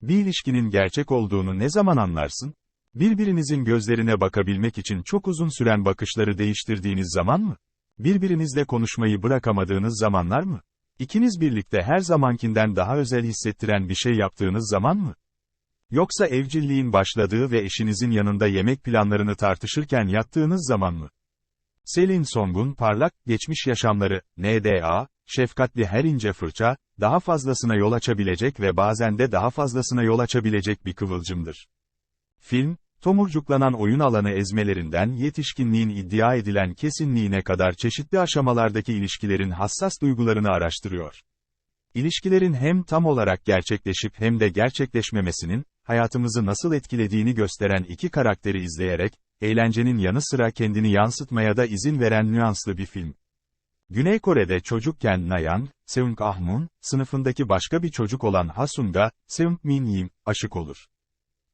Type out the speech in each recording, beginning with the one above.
Bir ilişkinin gerçek olduğunu ne zaman anlarsın? Birbirinizin gözlerine bakabilmek için çok uzun süren bakışları değiştirdiğiniz zaman mı? Birbirinizle konuşmayı bırakamadığınız zamanlar mı? İkiniz birlikte her zamankinden daha özel hissettiren bir şey yaptığınız zaman mı? Yoksa evcilliğin başladığı ve eşinizin yanında yemek planlarını tartışırken yattığınız zaman mı? Selin Song'un parlak, geçmiş yaşamları, NDA, şefkatli her ince fırça, daha fazlasına yol açabilecek ve bazen de daha fazlasına yol açabilecek bir kıvılcımdır. Film, tomurcuklanan oyun alanı ezmelerinden yetişkinliğin iddia edilen kesinliğine kadar çeşitli aşamalardaki ilişkilerin hassas duygularını araştırıyor. İlişkilerin hem tam olarak gerçekleşip hem de gerçekleşmemesinin, hayatımızı nasıl etkilediğini gösteren iki karakteri izleyerek, eğlencenin yanı sıra kendini yansıtmaya da izin veren nüanslı bir film. Güney Kore'de çocukken Nayang, Seung-ahmun, sınıfındaki başka bir çocuk olan Ha-sung'a, Seung-min-yim, aşık olur.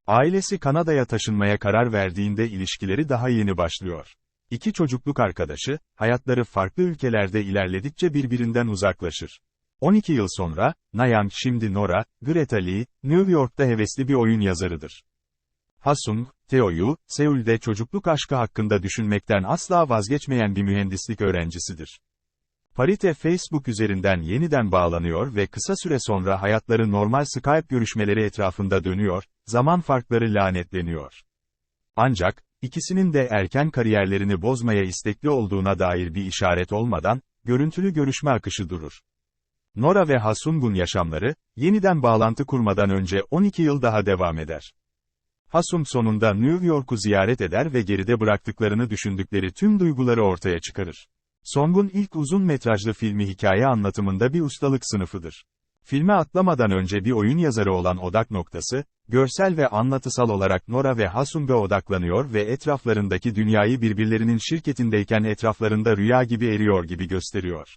Ailesi Kanada'ya taşınmaya karar verdiğinde ilişkileri daha yeni başlıyor. İki çocukluk arkadaşı, hayatları farklı ülkelerde ilerledikçe birbirinden uzaklaşır. 12 yıl sonra, Nayang şimdi Nora, Greta Lee, New York'ta hevesli bir oyun yazarıdır. Ha-sung, Theo'yu, Seul'de çocukluk aşkı hakkında düşünmekten asla vazgeçmeyen bir mühendislik öğrencisidir. Parite Facebook üzerinden yeniden bağlanıyor ve kısa süre sonra hayatları normal Skype görüşmeleri etrafında dönüyor, zaman farkları lanetleniyor. Ancak, ikisinin de erken kariyerlerini bozmaya istekli olduğuna dair bir işaret olmadan, görüntülü görüşme akışı durur. Nora ve Ha-sung'un yaşamları, yeniden bağlantı kurmadan önce 12 yıl daha devam eder. Ha-sung sonunda New York'u ziyaret eder ve geride bıraktıklarını düşündükleri tüm duyguları ortaya çıkarır. Song'un ilk uzun metrajlı filmi hikaye anlatımında bir ustalık sınıfıdır. Filme atlamadan önce bir oyun yazarı olan odak noktası, görsel ve anlatısal olarak Nora ve Ha-sung'a odaklanıyor ve etraflarındaki dünyayı birbirlerinin şirketindeyken etraflarında rüya gibi eriyor gibi gösteriyor.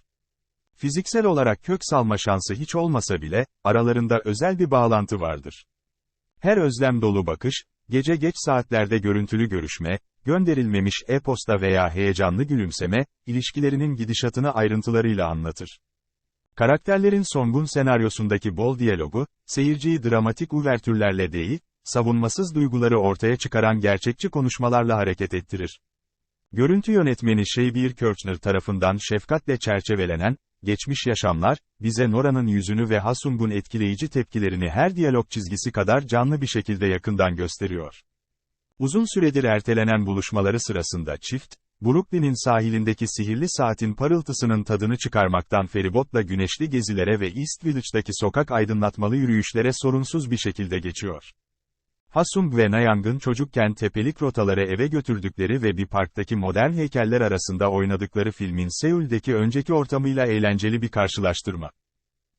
Fiziksel olarak kök salma şansı hiç olmasa bile, aralarında özel bir bağlantı vardır. Her özlem dolu bakış, gece geç saatlerde görüntülü görüşme, gönderilmemiş e-posta veya heyecanlı gülümseme, ilişkilerinin gidişatını ayrıntılarıyla anlatır. Karakterlerin Song'un senaryosundaki bol diyalogu, seyirciyi dramatik uvertürlerle değil, savunmasız duyguları ortaya çıkaran gerçekçi konuşmalarla hareket ettirir. Görüntü yönetmeni Shea Kirchner tarafından şefkatle çerçevelenen, geçmiş yaşamlar, bize Nora'nın yüzünü ve Ha-sung'un etkileyici tepkilerini her diyalog çizgisi kadar canlı bir şekilde yakından gösteriyor. Uzun süredir ertelenen buluşmaları sırasında çift, Brooklyn'in sahilindeki sihirli saatin parıltısının tadını çıkarmaktan feribotla güneşli gezilere ve East Village'daki sokak aydınlatmalı yürüyüşlere sorunsuz bir şekilde geçiyor. Ha-sung ve Nayang'ın çocukken tepelik rotaları eve götürdükleri ve bir parktaki modern heykeller arasında oynadıkları filmin Seul'deki önceki ortamıyla eğlenceli bir karşılaştırma.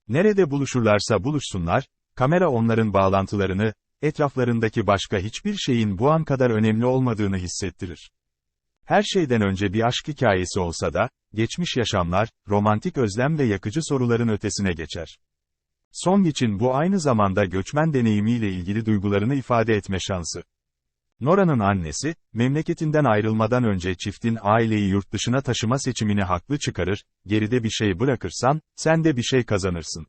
Nerede buluşurlarsa buluşsunlar, kamera onların bağlantılarını, etraflarındaki başka hiçbir şeyin bu an kadar önemli olmadığını hissettirir. Her şeyden önce bir aşk hikayesi olsa da, geçmiş yaşamlar, romantik özlem ve yakıcı soruların ötesine geçer. Song için bu aynı zamanda göçmen deneyimiyle ilgili duygularını ifade etme şansı. Nora'nın annesi, memleketinden ayrılmadan önce çiftin aileyi yurt dışına taşıma seçimini haklı çıkarır, geride bir şey bırakırsan, sen de bir şey kazanırsın.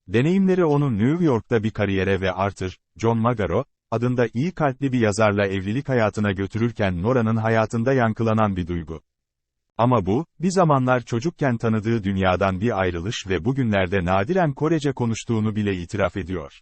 Deneyimleri onu New York'ta bir kariyere ve Arthur, John Magaro, adında iyi kalpli bir yazarla evlilik hayatına götürürken Nora'nın hayatında yankılanan bir duygu. Ama bu, bir zamanlar çocukken tanıdığı dünyadan bir ayrılış ve bugünlerde nadiren Korece konuştuğunu bile itiraf ediyor.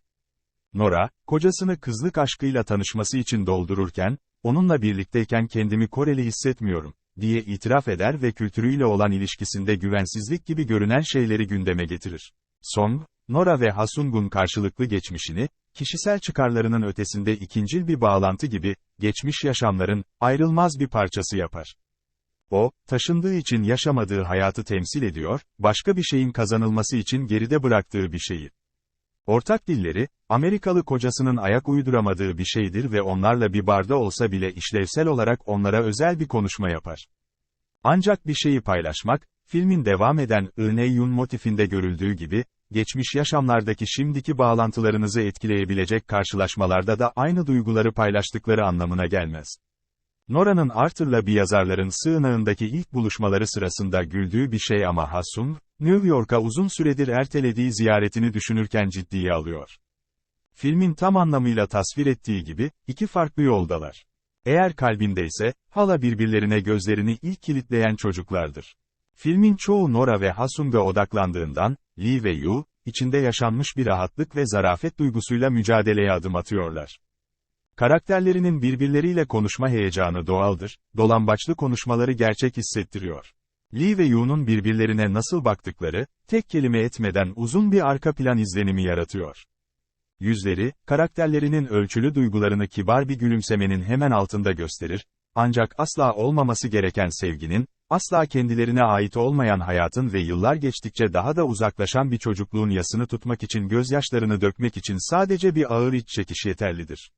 Nora, kocasını kızlık aşkıyla tanışması için doldururken, onunla birlikteyken kendimi Koreli hissetmiyorum, diye itiraf eder ve kültürüyle olan ilişkisinde güvensizlik gibi görünen şeyleri gündeme getirir. Song, Nora ve Ha-sung'un karşılıklı geçmişini, kişisel çıkarlarının ötesinde ikincil bir bağlantı gibi, geçmiş yaşamların, ayrılmaz bir parçası yapar. O, taşındığı için yaşamadığı hayatı temsil ediyor, başka bir şeyin kazanılması için geride bıraktığı bir şeyi. Ortak dilleri, Amerikalı kocasının ayak uyduramadığı bir şeydir ve onlarla bir barda olsa bile işlevsel olarak onlara özel bir konuşma yapar. Ancak bir şeyi paylaşmak, filmin devam eden I-Ne-yun motifinde görüldüğü gibi, geçmiş yaşamlardaki şimdiki bağlantılarınızı etkileyebilecek karşılaşmalarda da aynı duyguları paylaştıkları anlamına gelmez. Nora'nın Arthur'la bir yazarların sığınağındaki ilk buluşmaları sırasında güldüğü bir şey ama Ha-sung, New York'a uzun süredir ertelediği ziyaretini düşünürken ciddiye alıyor. Filmin tam anlamıyla tasvir ettiği gibi, iki farklı yoldalar. Eğer kalbindeyse, hala birbirlerine gözlerini ilk kilitleyen çocuklardır. Filmin çoğu Nora ve Hasung'a odaklandığından, Lee ve Yu, içinde yaşanmış bir rahatlık ve zarafet duygusuyla mücadeleye adım atıyorlar. Karakterlerinin birbirleriyle konuşma heyecanı doğaldır, dolambaçlı konuşmaları gerçek hissettiriyor. Lee ve Yu'nun birbirlerine nasıl baktıkları, tek kelime etmeden uzun bir arka plan izlenimi yaratıyor. Yüzleri, karakterlerinin ölçülü duygularını kibar bir gülümsemenin hemen altında gösterir, ancak asla olmaması gereken sevginin, asla kendilerine ait olmayan hayatın ve yıllar geçtikçe daha da uzaklaşan bir çocukluğun yasını tutmak için gözyaşlarını dökmek için sadece bir ağır iç çekiş yeterlidir.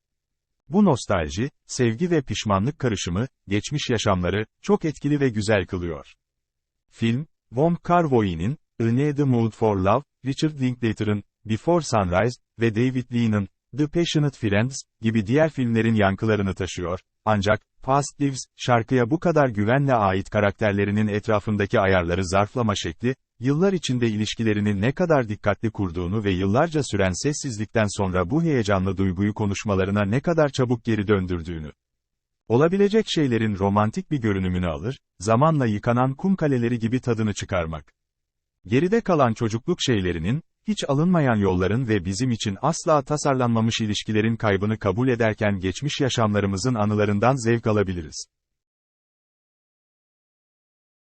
Bu nostalji, sevgi ve pişmanlık karışımı, geçmiş yaşamları, çok etkili ve güzel kılıyor. Film, Wong Kar-wai'nin, A Need Mood for Love, Richard Linklater'ın, Before Sunrise ve David Lean'ın, The Passionate Friends gibi diğer filmlerin yankılarını taşıyor, ancak, Past Lives, şarkıya bu kadar güvenle ait karakterlerinin etrafındaki ayarları zarflama şekli, yıllar içinde ilişkilerini ne kadar dikkatli kurduğunu ve yıllarca süren sessizlikten sonra bu heyecanlı duyguyu konuşmalarına ne kadar çabuk geri döndürdüğünü. Olabilecek şeylerin romantik bir görünümünü alır, zamanla yıkanan kum kaleleri gibi tadını çıkarmak. Geride kalan çocukluk şeylerinin, hiç alınmayan yolların ve bizim için asla tasarlanmamış ilişkilerin kaybını kabul ederken geçmiş yaşamlarımızın anılarından zevk alabiliriz.